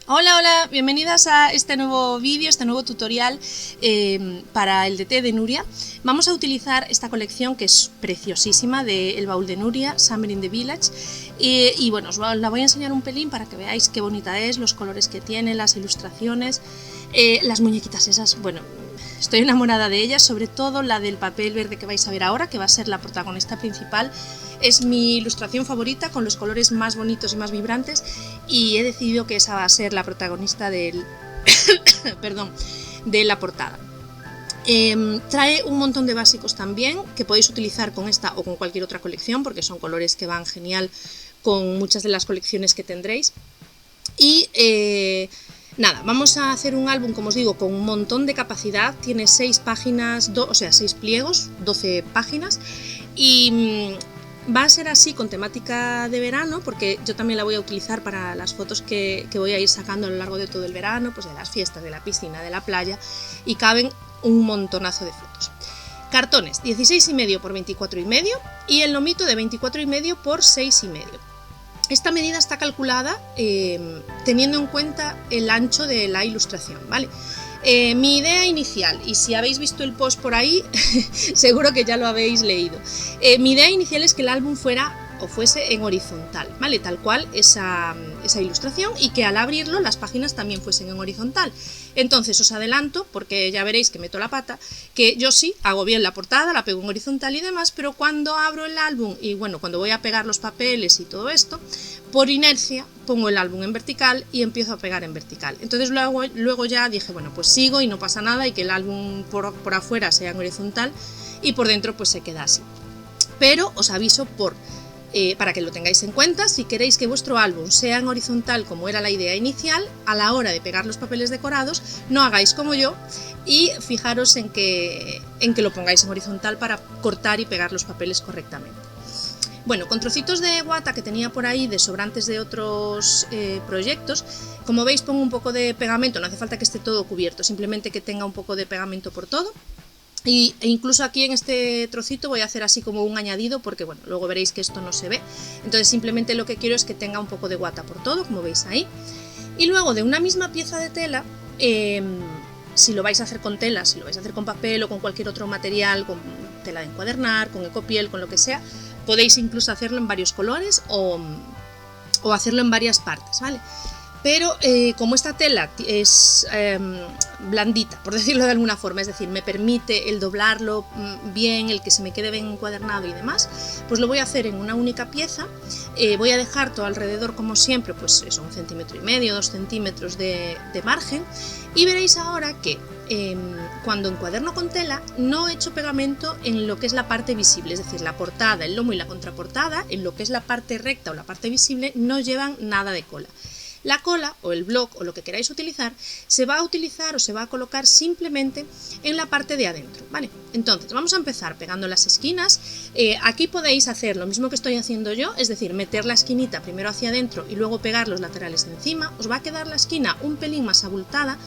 Hola, hola, bienvenidas a este nuevo vídeo, este nuevo tutorial para el DT de Nuria. Vamos a utilizar esta colección que es preciosísima de El Baúl de Nuria, Summer in the Village. Y bueno, os la voy a enseñar un pelín para que veáis qué bonita es, los colores que tiene, las ilustraciones, las muñequitas esas, bueno, estoy enamorada de ellas, sobre todo la del papel verde que vais a ver ahora, que va a ser la protagonista principal. Es mi ilustración favorita, con los colores más bonitos y más vibrantes, y he decidido que esa va a ser la protagonista del perdón, de la portada. Trae un montón de básicos también que podéis utilizar con esta o con cualquier otra colección, porque son colores que van genial con muchas de las colecciones que tendréis. Y nada, vamos a hacer un álbum, como os digo, con un montón de capacidad. Tiene 6 páginas, o sea, 6 pliegos, 12 páginas, y va a ser así con temática de verano, porque yo también la voy a utilizar para las fotos que voy a ir sacando a lo largo de todo el verano, pues de las fiestas, de la piscina, de la playa, y caben un montonazo de fotos. Cartones 16,5 por 24,5 y el lomito de 24,5 por 6,5. Esta medida está calculada teniendo en cuenta el ancho de la ilustración, ¿vale? Mi idea inicial, y si habéis visto el post por ahí, seguro que ya lo habéis leído. Mi idea inicial es que el álbum fuese en horizontal, ¿vale? Tal cual esa ilustración, y que al abrirlo las páginas también fuesen en horizontal. Entonces os adelanto, porque ya veréis que meto la pata, que yo sí hago bien la portada, la pego en horizontal y demás, pero cuando abro el álbum y bueno, cuando voy a pegar los papeles y todo esto, por inercia pongo el álbum en vertical y empiezo a pegar en vertical. Entonces luego ya dije, bueno, pues sigo y no pasa nada, y que el álbum por afuera sea en horizontal y por dentro pues se queda así. Pero os aviso para que lo tengáis en cuenta, si queréis que vuestro álbum sea en horizontal como era la idea inicial, a la hora de pegar los papeles decorados, no hagáis como yo y fijaros en que lo pongáis en horizontal para cortar y pegar los papeles correctamente. Bueno, con trocitos de guata que tenía por ahí de sobrantes de otros proyectos, como veis pongo un poco de pegamento, no hace falta que esté todo cubierto, simplemente que tenga un poco de pegamento por todo. E incluso aquí en este trocito voy a hacer así como un añadido, porque bueno, luego veréis que esto no se ve. Entonces simplemente lo que quiero es que tenga un poco de guata por todo, como veis ahí. Y luego de una misma pieza de tela, si lo vais a hacer con tela, si lo vais a hacer con papel o con cualquier otro material, con tela de encuadernar, con ecopiel, con lo que sea, podéis incluso hacerlo en varios colores o hacerlo en varias partes, ¿vale? Pero como esta tela es blandita, por decirlo de alguna forma, es decir, me permite el doblarlo bien, el que se me quede bien encuadernado y demás, pues lo voy a hacer en una única pieza. Voy a dejar todo alrededor, como siempre, pues eso, 1,5 cm, 2 centímetros de margen, y veréis ahora que cuando encuaderno con tela no he hecho pegamento en lo que es la parte visible, es decir, la portada, el lomo y la contraportada, en lo que es la parte recta o la parte visible, no llevan nada de cola. La cola o el bloc o lo que queráis utilizar se va a utilizar o se va a colocar simplemente en la parte de adentro, ¿vale? Entonces vamos a empezar pegando las esquinas. Aquí podéis hacer lo mismo que estoy haciendo yo, es decir, meter la esquinita primero hacia adentro y luego pegar los laterales de encima. Os va a quedar la esquina un pelín más abultada.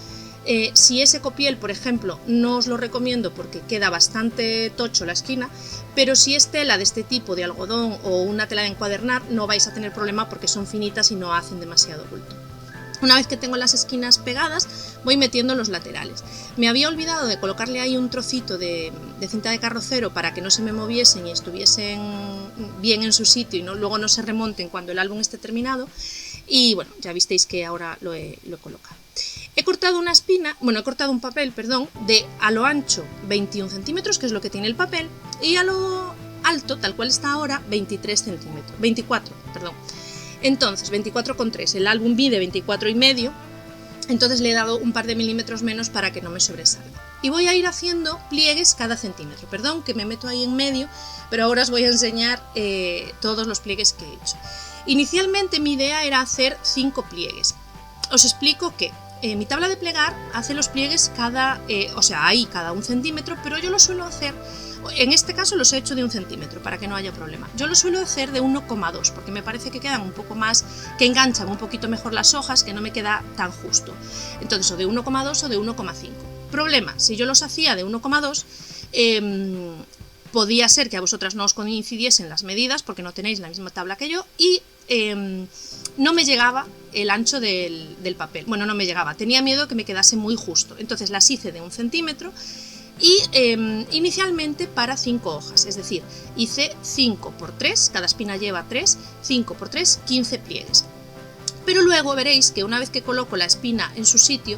Si es ecopiel, por ejemplo, no os lo recomiendo porque queda bastante tocho la esquina, pero si es tela de este tipo, de algodón o una tela de encuadernar, no vais a tener problema porque son finitas y no hacen demasiado bulto. Una vez que tengo las esquinas pegadas, voy metiendo los laterales. Me había olvidado de colocarle ahí un trocito de cinta de carrocero para que no se me moviesen y estuviesen bien en su sitio y luego no se remonten cuando el álbum esté terminado. Y bueno, ya visteis que ahora lo he colocado. He cortado un papel, de a lo ancho 21 centímetros, que es lo que tiene el papel, y a lo alto, tal cual está ahora, 24, perdón. Entonces, 24,3, el álbum mide 24,5, entonces le he dado un par de milímetros menos para que no me sobresalga. Y voy a ir haciendo pliegues cada centímetro, perdón que me meto ahí en medio, pero ahora os voy a enseñar todos los pliegues que he hecho. Inicialmente mi idea era hacer 5 pliegues. Os explico que mi tabla de plegar hace los pliegues cada 1 centímetro, pero yo lo suelo hacer, en este caso los he hecho de 1 centímetro para que no haya problema. Yo lo suelo hacer de 1,2 porque me parece que quedan un poco más, que enganchan un poquito mejor las hojas, que no me queda tan justo. Entonces o de 1,2 o de 1,5. Problema, si yo los hacía de 1,2, podía ser que a vosotras no os coincidiesen las medidas porque no tenéis la misma tabla que yo y no me llegaba el ancho del papel. Bueno, no me llegaba, tenía miedo que me quedase muy justo, entonces las hice de 1 centímetro y inicialmente para 5 hojas, es decir, hice 5 por 3, cada espina lleva 3, 5 por 3, 15 pliegues. Pero luego veréis que una vez que coloco la espina en su sitio,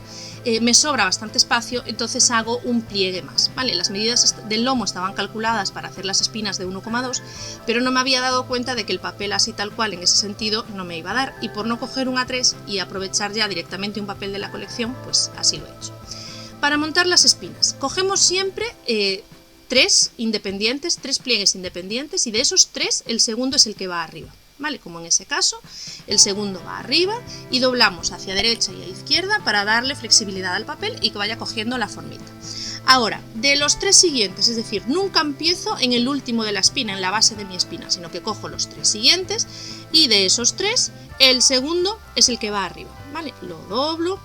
me sobra bastante espacio, entonces hago un pliegue más, ¿vale? Las medidas del lomo estaban calculadas para hacer las espinas de 1,2, pero no me había dado cuenta de que el papel así tal cual en ese sentido no me iba a dar, y por no coger un A3 y aprovechar ya directamente un papel de la colección, pues así lo he hecho. Para montar las espinas, cogemos siempre 3 independientes, 3 pliegues independientes, y de esos 3 el segundo es el que va arriba. ¿Vale? Como en ese caso, el segundo va arriba y doblamos hacia derecha y a izquierda para darle flexibilidad al papel y que vaya cogiendo la formita. Ahora, de los 3 siguientes, es decir, nunca empiezo en el último de la espina, en la base de mi espina, sino que cojo los 3 siguientes y de esos 3, el segundo es el que va arriba, ¿vale? Lo doblo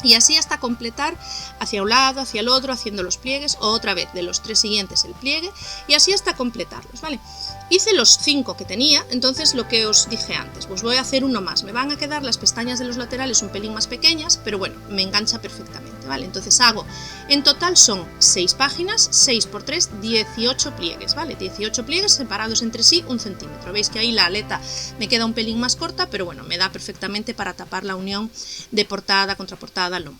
y así hasta completar hacia un lado, hacia el otro, haciendo los pliegues, o otra vez de los 3 siguientes el pliegue, y así hasta completarlos, ¿vale? Hice los 5 que tenía, entonces lo que os dije antes, pues voy a hacer uno más. Me van a quedar las pestañas de los laterales un pelín más pequeñas, pero bueno, me engancha perfectamente, ¿vale? Entonces hago, en total son 6 páginas, 6 por 3, 18 pliegues, ¿vale? 18 pliegues separados entre sí 1 centímetro. Veis que ahí la aleta me queda un pelín más corta, pero bueno, me da perfectamente para tapar la unión de portada, contraportada, lomo.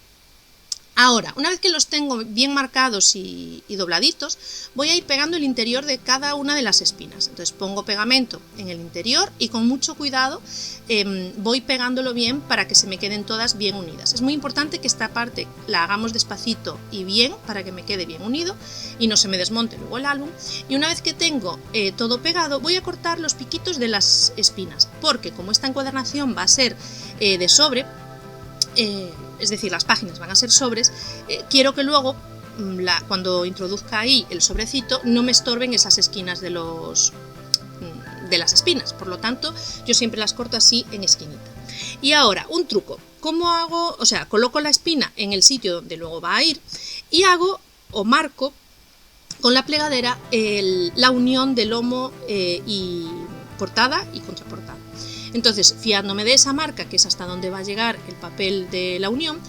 Ahora, una vez que los tengo bien marcados y dobladitos, voy a ir pegando el interior de cada una de las espinas. Entonces pongo pegamento en el interior y con mucho cuidado voy pegándolo bien para que se me queden todas bien unidas. Es muy importante que esta parte la hagamos despacito y bien para que me quede bien unido y no se me desmonte luego el álbum. Y una vez que tengo todo pegado, voy a cortar los piquitos de las espinas, porque como esta encuadernación va a ser de sobre, es decir, las páginas van a ser sobres, quiero que luego, cuando introduzca ahí el sobrecito, no me estorben esas esquinas de las espinas. Por lo tanto, yo siempre las corto así en esquinita. Y ahora, un truco. ¿Cómo hago? O sea, coloco la espina en el sitio donde luego va a ir y hago o marco con la plegadera la unión de lomo y portada y contraportada. Entonces, fiándome de esa marca, que es hasta donde va a llegar el papel de la unión,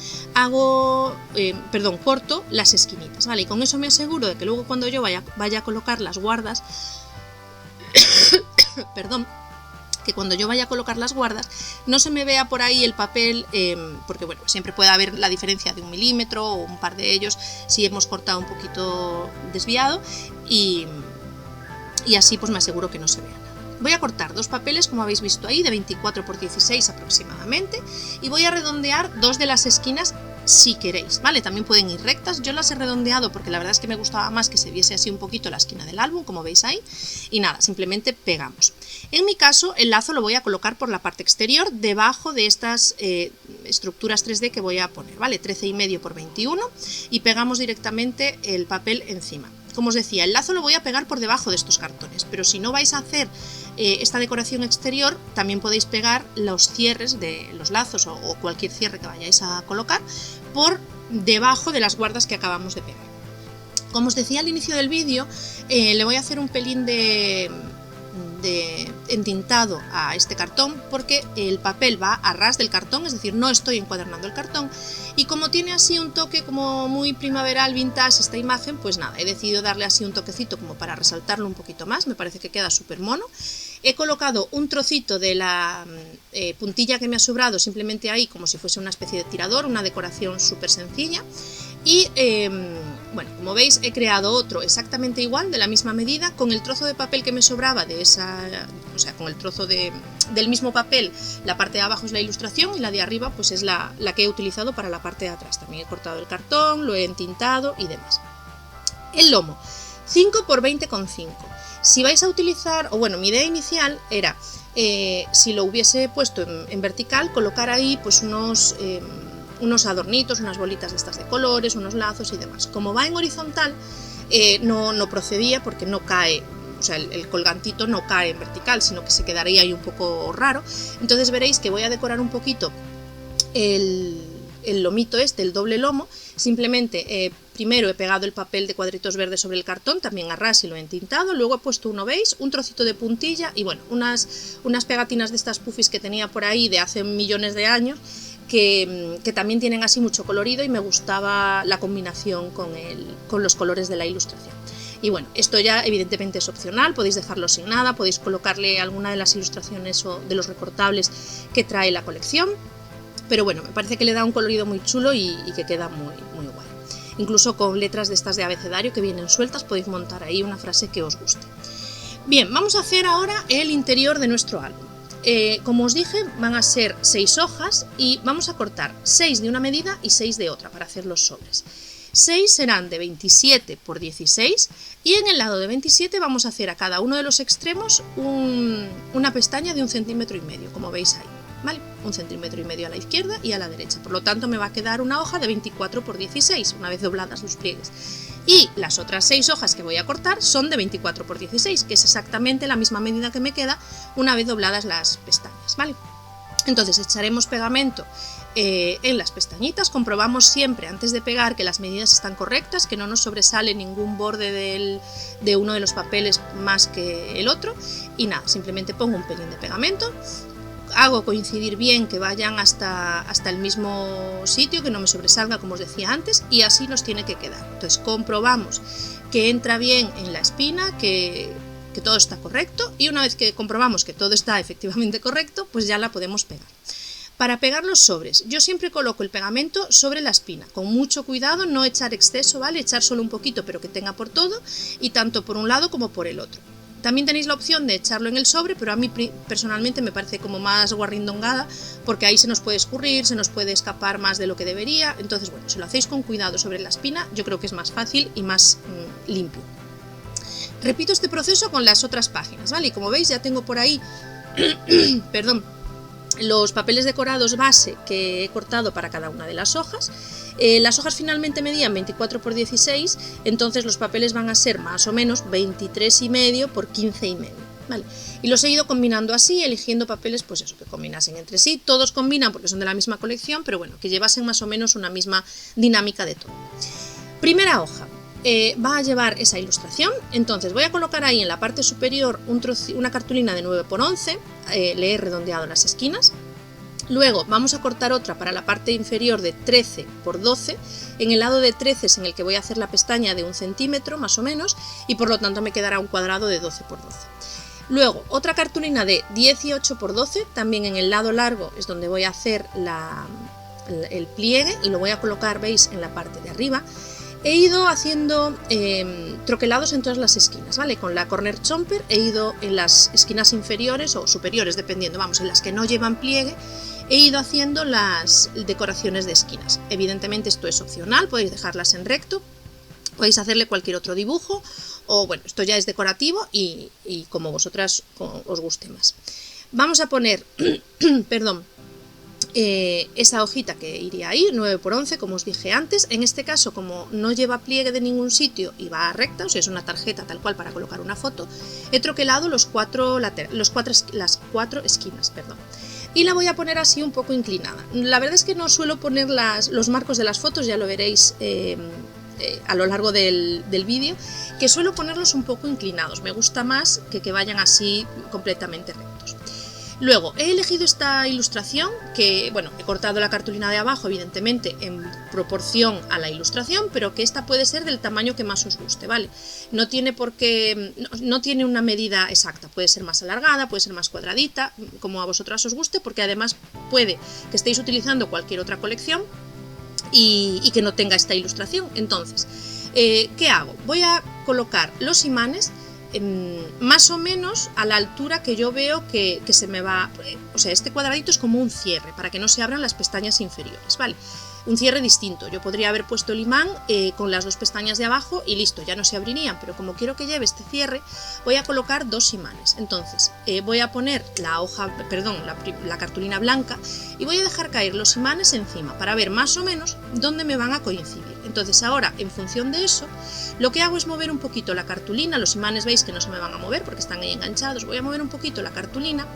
corto las esquinitas, ¿vale? Y con eso me aseguro de que luego cuando yo vaya a colocar las guardas, que cuando yo vaya a colocar las guardas no se me vea por ahí el papel, porque bueno, siempre puede haber la diferencia de 1 milímetro o un par de ellos si hemos cortado un poquito desviado, y así pues me aseguro que no se vea. Voy a cortar 2 papeles, como habéis visto ahí, de 24 por 16 aproximadamente, y voy a redondear 2 de las esquinas si queréis, ¿vale? También pueden ir rectas, yo las he redondeado porque la verdad es que me gustaba más que se viese así un poquito la esquina del álbum, como veis ahí, y nada, simplemente pegamos. En mi caso, el lazo lo voy a colocar por la parte exterior, debajo de estas estructuras 3D que voy a poner, ¿vale? 13,5 por 21, y pegamos directamente el papel encima. Como os decía, el lazo lo voy a pegar por debajo de estos cartones, pero si no vais a hacer esta decoración exterior, también podéis pegar los cierres de los lazos o cualquier cierre que vayáis a colocar por debajo de las guardas que acabamos de pegar. Como os decía al inicio del vídeo, le voy a hacer un pelín de entintado a este cartón porque el papel va a ras del cartón, es decir, no estoy encuadernando el cartón, y como tiene así un toque como muy primaveral, vintage esta imagen, pues nada, he decidido darle así un toquecito como para resaltarlo un poquito más, me parece que queda súper mono. He colocado un trocito de la puntilla que me ha sobrado simplemente ahí como si fuese una especie de tirador, una decoración súper sencilla. Y bueno, como veis he creado otro exactamente igual, de la misma medida, con el trozo de papel que me sobraba de esa, o sea, con el trozo del mismo papel, la parte de abajo es la ilustración y la de arriba pues es la que he utilizado para la parte de atrás. También he cortado el cartón, lo he entintado y demás. El lomo, 5 por 20,5. Si vais a utilizar, o bueno, mi idea inicial era, si lo hubiese puesto en vertical, colocar ahí pues unos adornitos, unas bolitas de estas de colores, unos lazos y demás. Como va en horizontal, no procedía porque no cae, o sea, el colgantito no cae en vertical, sino que se quedaría ahí un poco raro. Entonces veréis que voy a decorar un poquito el el lomito este, el doble lomo, simplemente primero he pegado el papel de cuadritos verdes sobre el cartón, también a ras y lo he entintado, luego he puesto uno beige, un trocito de puntilla y bueno, unas pegatinas de estas puffis que tenía por ahí de hace millones de años, que también tienen así mucho colorido y me gustaba la combinación con los colores de la ilustración. Y bueno, esto ya evidentemente es opcional, podéis dejarlo sin nada, podéis colocarle alguna de las ilustraciones o de los recortables que trae la colección, pero bueno, me parece que le da un colorido muy chulo y que queda muy, muy guay. Incluso con letras de estas de abecedario que vienen sueltas podéis montar ahí una frase que os guste. Bien, vamos a hacer ahora el interior de nuestro álbum. Como os dije, van a ser 6 hojas y vamos a cortar 6 de una medida y 6 de otra para hacer los sobres. 6 serán de 27 por 16 y en el lado de 27 vamos a hacer a cada uno de los extremos una pestaña de 1,5 centímetros, como veis ahí, ¿vale? 1,5 centímetros a la izquierda y a la derecha, por lo tanto me va a quedar una hoja de 24 por 16 una vez dobladas los pliegues. Y las otras 6 hojas que voy a cortar son de 24 por 16, que es exactamente la misma medida que me queda una vez dobladas las pestañas, ¿vale? Entonces echaremos pegamento en las pestañitas, comprobamos siempre antes de pegar que las medidas están correctas, que no nos sobresale ningún borde de uno de los papeles más que el otro, y nada, simplemente pongo un pelín de pegamento, hago coincidir bien que vayan hasta el mismo sitio, que no me sobresalga como os decía antes, y así nos tiene que quedar. Entonces comprobamos que entra bien en la espina, que todo está correcto, y una vez que comprobamos que todo está efectivamente correcto, pues ya la podemos pegar. Para pegar los sobres, yo siempre coloco el pegamento sobre la espina, con mucho cuidado, no echar exceso, ¿vale? Echar solo un poquito, pero que tenga por todo, y tanto por un lado como por el otro. También tenéis la opción de echarlo en el sobre, pero a mí personalmente me parece como más guarrindongada, porque ahí se nos puede escurrir, se nos puede escapar más de lo que debería. Entonces, bueno, si lo hacéis con cuidado sobre la espina, yo creo que es más fácil y más limpio. Repito este proceso con las otras páginas, ¿vale? Y como veis ya tengo por ahí, perdón, los papeles decorados base que he cortado para cada una de las hojas. Las hojas finalmente medían 24 por 16, entonces los papeles van a ser más o menos 23,5 por 15,5, ¿vale? Y los he ido combinando así, eligiendo papeles, pues eso, que combinasen entre sí. Todos combinan porque son de la misma colección, pero bueno, que llevasen más o menos una misma dinámica de todo. Primera hoja. Va a llevar esa ilustración, entonces voy a colocar ahí en la parte superior una cartulina de 9 por 11, le he redondeado las esquinas. Luego vamos a cortar otra para la parte inferior de 13 por 12, en el lado de 13 es en el que voy a hacer la pestaña de 1 centímetro más o menos, y por lo tanto me quedará un cuadrado de 12 por 12. Luego otra cartulina de 18 por 12, también en el lado largo es donde voy a hacer el pliegue y lo voy a colocar, veis, en la parte de arriba. He ido haciendo troquelados en todas las esquinas, ¿vale? Con la corner chomper he ido en las esquinas inferiores o superiores, dependiendo, vamos, en las que no llevan pliegue, he ido haciendo las decoraciones de esquinas. Evidentemente esto es opcional, podéis dejarlas en recto, podéis hacerle cualquier otro dibujo, o bueno, esto ya es decorativo y como vosotras os guste más. Vamos a poner, perdón, esa hojita que iría ahí, 9 por 11, como os dije antes. En este caso, como no lleva pliegue de ningún sitio y va recta, o sea, es una tarjeta tal cual para colocar una foto, he troquelado las cuatro esquinas, perdón. Y la voy a poner así un poco inclinada. La verdad es que no suelo poner los marcos de las fotos, ya lo veréis a lo largo del vídeo, que suelo ponerlos un poco inclinados. Me gusta más que vayan así completamente rectos. Luego he elegido esta ilustración que, bueno, he cortado la cartulina de abajo evidentemente en proporción a la ilustración, pero que esta puede ser del tamaño que más os guste, ¿vale? No tiene por qué, no tiene una medida exacta, puede ser más alargada, puede ser más cuadradita, como a vosotras os guste, porque además puede que estéis utilizando cualquier otra colección y que no tenga esta ilustración. Entonces, ¿qué hago? Voy a colocar los imanes más o menos a la altura que yo veo que se me va, o sea, este cuadradito es como un cierre para que no se abran las pestañas inferiores, ¿vale? Un cierre distinto, yo podría haber puesto el imán con las dos pestañas de abajo y listo, ya no se abrirían, pero como quiero que lleve este cierre, voy a colocar dos imanes. Entonces voy a poner la cartulina blanca y voy a dejar caer los imanes encima para ver más o menos dónde me van a coincidir. Entonces ahora, en función de eso, lo que hago es mover un poquito la cartulina. Los imanes veis que no se me van a mover porque están ahí enganchados. Voy a mover un poquito la cartulina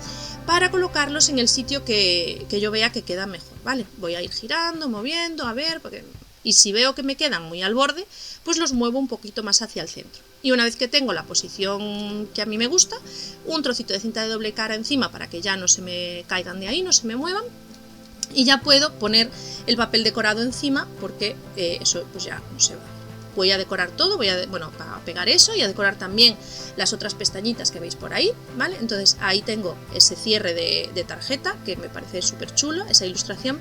para colocarlos en el sitio que yo vea que queda mejor, ¿vale? Voy a ir girando, moviendo, a ver, y si veo que me quedan muy al borde, pues los muevo un poquito más hacia el centro. Y una vez que tengo la posición que a mí me gusta, un trocito de cinta de doble cara encima para que ya no se me caigan de ahí, no se me muevan. Y ya puedo poner el papel decorado encima porque eso pues ya no se va. Voy a decorar todo, a pegar eso y a decorar también las otras pestañitas que veis por ahí, ¿vale? Entonces ahí tengo ese cierre de tarjeta que me parece súper chulo, esa ilustración.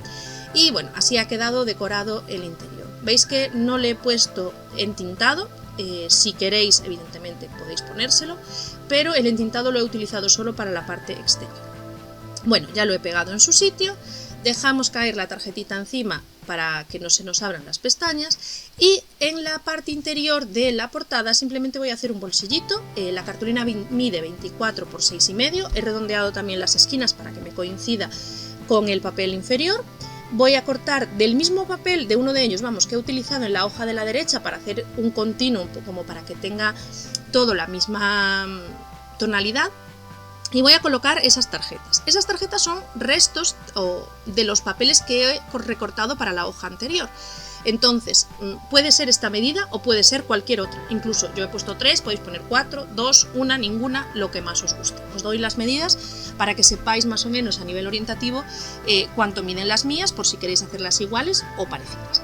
Y bueno, así ha quedado decorado el interior. Veis que no le he puesto entintado. Si queréis, evidentemente podéis ponérselo, pero el entintado lo he utilizado solo para la parte exterior. Bueno, ya lo he pegado en su sitio, dejamos caer la tarjetita encima para que no se nos abran las pestañas y en la parte interior de la portada simplemente voy a hacer un bolsillito. La cartulina mide 24 por 6,5, he redondeado también las esquinas para que me coincida con el papel inferior. Voy a cortar del mismo papel de uno de ellos, que he utilizado en la hoja de la derecha para hacer un continuo, como para que tenga todo la misma tonalidad. Y voy a colocar esas tarjetas. Esas tarjetas son restos de los papeles que he recortado para la hoja anterior. Entonces, puede ser esta medida o puede ser cualquier otra. Incluso yo he puesto 3, podéis poner 4, 2, 1, ninguna, lo que más os guste. Os doy las medidas para que sepáis más o menos a nivel orientativo cuánto miden las mías, por si queréis hacerlas iguales o parecidas.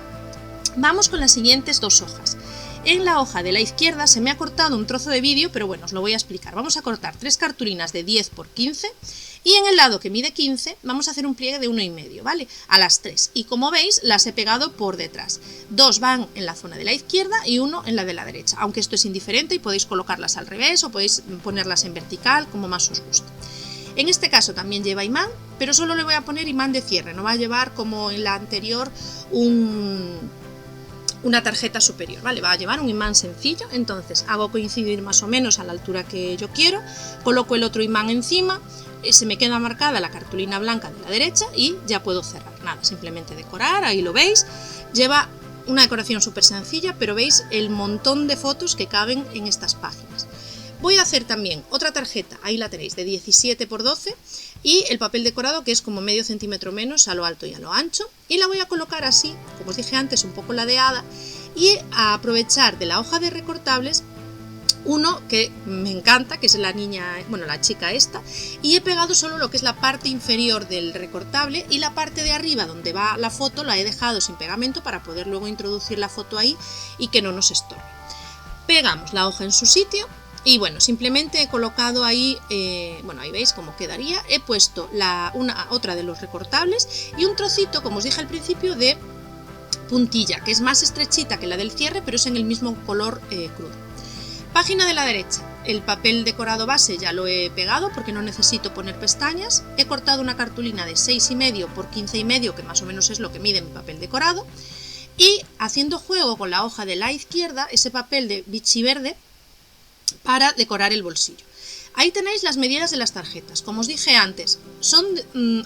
Vamos con las siguientes dos hojas. En la hoja de la izquierda se me ha cortado un trozo de vídeo, pero bueno, os lo voy a explicar. Vamos a cortar 3 cartulinas de 10 por 15 y en el lado que mide 15 vamos a hacer un pliegue de 1,5, ¿vale? A las 3. Y como veis, las he pegado por detrás. 2 van en la zona de la izquierda y 1 en la de la derecha, aunque esto es indiferente y podéis colocarlas al revés o podéis ponerlas en vertical, como más os guste. En este caso también lleva imán, pero solo le voy a poner imán de cierre, no va a llevar como en la anterior una tarjeta superior, ¿vale? Va a llevar un imán sencillo. Entonces hago coincidir más o menos a la altura que yo quiero, coloco el otro imán encima, se me queda marcada la cartulina blanca de la derecha y ya puedo cerrar. Nada, simplemente decorar, ahí lo veis, lleva una decoración súper sencilla, pero veis el montón de fotos que caben en estas páginas. Voy a hacer también otra tarjeta, ahí la tenéis, de 17 por 12 y el papel decorado que es como medio centímetro menos a lo alto y a lo ancho, y la voy a colocar así, como os dije antes, un poco ladeada, y a aprovechar de la hoja de recortables uno que me encanta, que es la chica esta, y he pegado solo lo que es la parte inferior del recortable y la parte de arriba donde va la foto la he dejado sin pegamento para poder luego introducir la foto ahí y que no nos estorbe. Pegamos la hoja en su sitio. Y bueno, simplemente he colocado ahí, ahí veis cómo quedaría, he puesto otra de los recortables y un trocito, como os dije al principio, de puntilla, que es más estrechita que la del cierre, pero es en el mismo color crudo. Página de la derecha, el papel decorado base ya lo he pegado porque no necesito poner pestañas, he cortado una cartulina de 6,5 por 15,5, que más o menos es lo que mide mi papel decorado, y haciendo juego con la hoja de la izquierda, ese papel de bichi verde, para decorar el bolsillo. Ahí tenéis las medidas de las tarjetas. Como os dije antes, son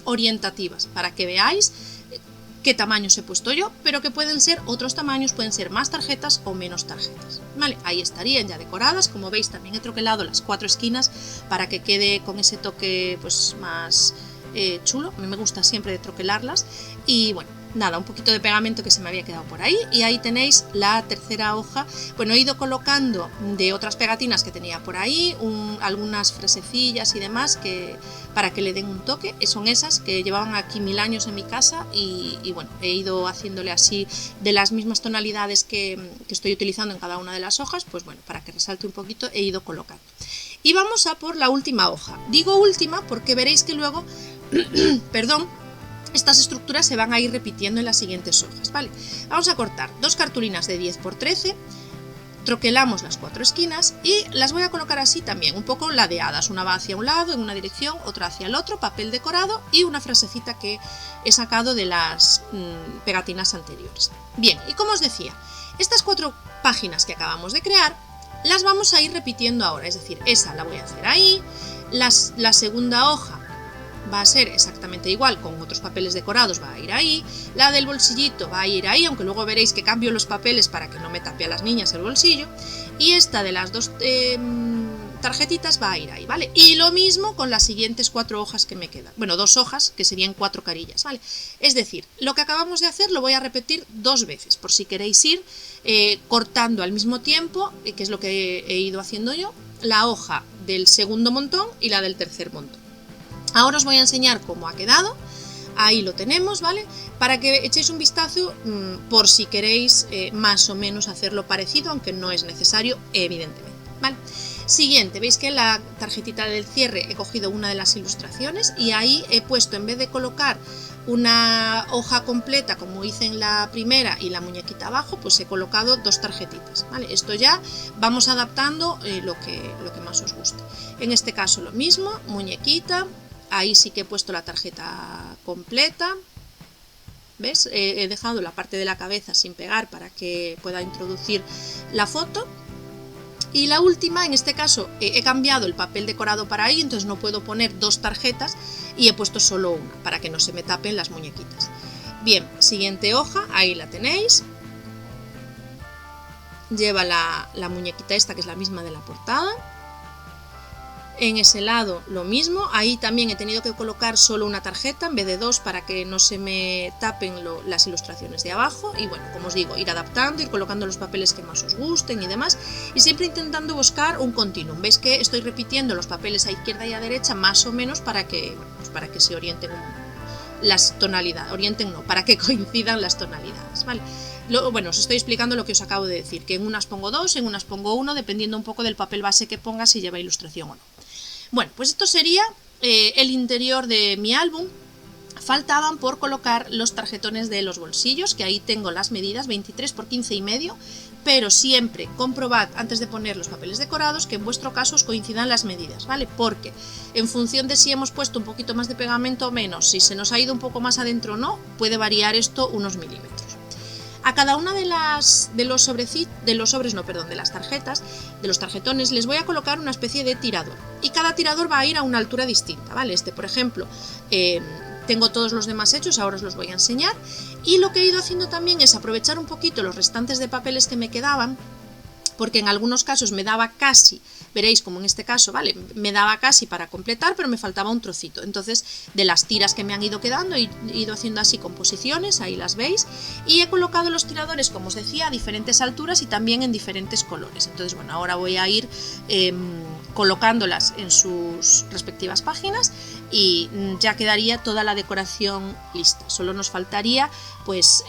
orientativas para que veáis qué tamaños he puesto yo, pero que pueden ser otros tamaños, pueden ser más tarjetas o menos tarjetas. ¿Vale? Ahí estarían ya decoradas. Como veis, también he troquelado las 4 esquinas para que quede con ese toque pues más chulo. A mí me gusta siempre de troquelarlas. Y bueno, nada, un poquito de pegamento que se me había quedado por ahí, y ahí tenéis la tercera hoja. Bueno, he ido colocando de otras pegatinas que tenía por ahí, algunas frasecillas y demás para que le den un toque. Son esas que llevaban aquí 1000 años en mi casa y bueno, he ido haciéndole así de las mismas tonalidades que estoy utilizando en cada una de las hojas, pues bueno, para que resalte un poquito he ido colocando. Y vamos a por la última hoja. Digo última porque veréis que luego, perdón, estas estructuras se van a ir repitiendo en las siguientes hojas, ¿vale? Vamos a cortar 2 cartulinas de 10 por 13, troquelamos las 4 esquinas y las voy a colocar así también, un poco ladeadas. Una va hacia un lado en una dirección, otra hacia el otro, papel decorado y una frasecita que he sacado de las pegatinas anteriores. Bien, y como os decía, estas 4 páginas que acabamos de crear las vamos a ir repitiendo ahora, es decir, esa la voy a hacer ahí, la segunda hoja va a ser exactamente igual, con otros papeles decorados va a ir ahí, la del bolsillito va a ir ahí, aunque luego veréis que cambio los papeles para que no me tape a las niñas el bolsillo, y esta de las 2 tarjetitas va a ir ahí, ¿vale? Y lo mismo con las siguientes 4 hojas que me quedan. Bueno, 2 hojas, que serían 4 carillas, ¿vale? Es decir, lo que acabamos de hacer lo voy a repetir 2 veces, por si queréis ir cortando al mismo tiempo, que es lo que he ido haciendo yo, la hoja del segundo montón y la del tercer montón. Ahora os voy a enseñar cómo ha quedado. Ahí lo tenemos, ¿vale? Para que echéis un vistazo por si queréis más o menos hacerlo parecido, aunque no es necesario, evidentemente, ¿vale? Siguiente, veis que en la tarjetita del cierre he cogido una de las ilustraciones y ahí he puesto, en vez de colocar una hoja completa como hice en la primera y la muñequita abajo, pues he colocado 2 tarjetitas, ¿vale? Esto ya vamos adaptando lo que más os guste. En este caso lo mismo, muñequita. Ahí sí que he puesto la tarjeta completa, ¿ves? He dejado la parte de la cabeza sin pegar para que pueda introducir la foto. Y la última, en este caso, he cambiado el papel decorado para ahí, entonces no puedo poner 2 tarjetas y he puesto solo una, para que no se me tapen las muñequitas. Bien, siguiente hoja, ahí la tenéis. Lleva la muñequita esta, que es la misma de la portada. En ese lado lo mismo, ahí también he tenido que colocar solo una tarjeta en vez de 2 para que no se me tapen las ilustraciones de abajo. Y bueno, como os digo, ir adaptando, ir colocando los papeles que más os gusten y demás, y siempre intentando buscar un continuum. Veis que estoy repitiendo los papeles a izquierda y a derecha más o menos para que, bueno, pues para que se orienten las tonalidades, para que coincidan las tonalidades, ¿vale? Bueno, os estoy explicando lo que os acabo de decir, que en unas pongo 2, en unas pongo 1, dependiendo un poco del papel base que ponga, si lleva ilustración o no. Bueno, pues esto sería el interior de mi álbum. Faltaban por colocar los tarjetones de los bolsillos, que ahí tengo las medidas, 23 por 15,5, pero siempre comprobad antes de poner los papeles decorados que en vuestro caso os coincidan las medidas, ¿vale? Porque en función de si hemos puesto un poquito más de pegamento o menos, si se nos ha ido un poco más adentro o no, puede variar esto unos milímetros. A cada una de las tarjetas, de los tarjetones, les voy a colocar una especie de tirador. Y cada tirador va a ir a una altura distinta, ¿vale? Este, por ejemplo, tengo todos los demás hechos, ahora os los voy a enseñar. Y lo que he ido haciendo también es aprovechar un poquito los restantes de papeles que me quedaban, porque en algunos casos me daba casi, veréis como en este caso, ¿vale? Me daba casi para completar, pero me faltaba un trocito. Entonces, de las tiras que me han ido quedando, he ido haciendo así composiciones, ahí las veis, y he colocado los tiradores, como os decía, a diferentes alturas y también en diferentes colores. Entonces, bueno, ahora voy a ir colocándolas en sus respectivas páginas y ya quedaría toda la decoración lista. Solo nos faltaría, pues,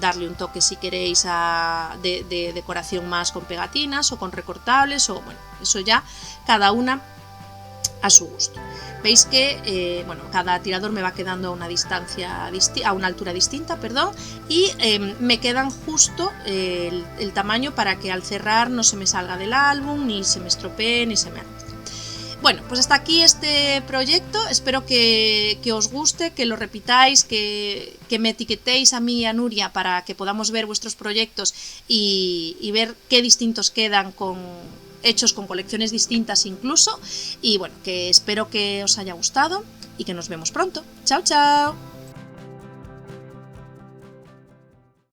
darle un toque si queréis de decoración más con pegatinas o con recortables, o bueno, eso ya cada una a su gusto. Veis que bueno, cada tirador me va quedando a una distancia, a una altura distinta, perdón, y me quedan justo el tamaño para que al cerrar no se me salga del álbum, ni se me estropee, ni se me arrastre. Bueno, pues hasta aquí este proyecto, espero que os guste, que lo repitáis, que me etiquetéis a mí y a Nuria para que podamos ver vuestros proyectos y ver qué distintos quedan hechos con colecciones distintas incluso. Y bueno, que espero que os haya gustado y que nos vemos pronto. ¡Chao, chao!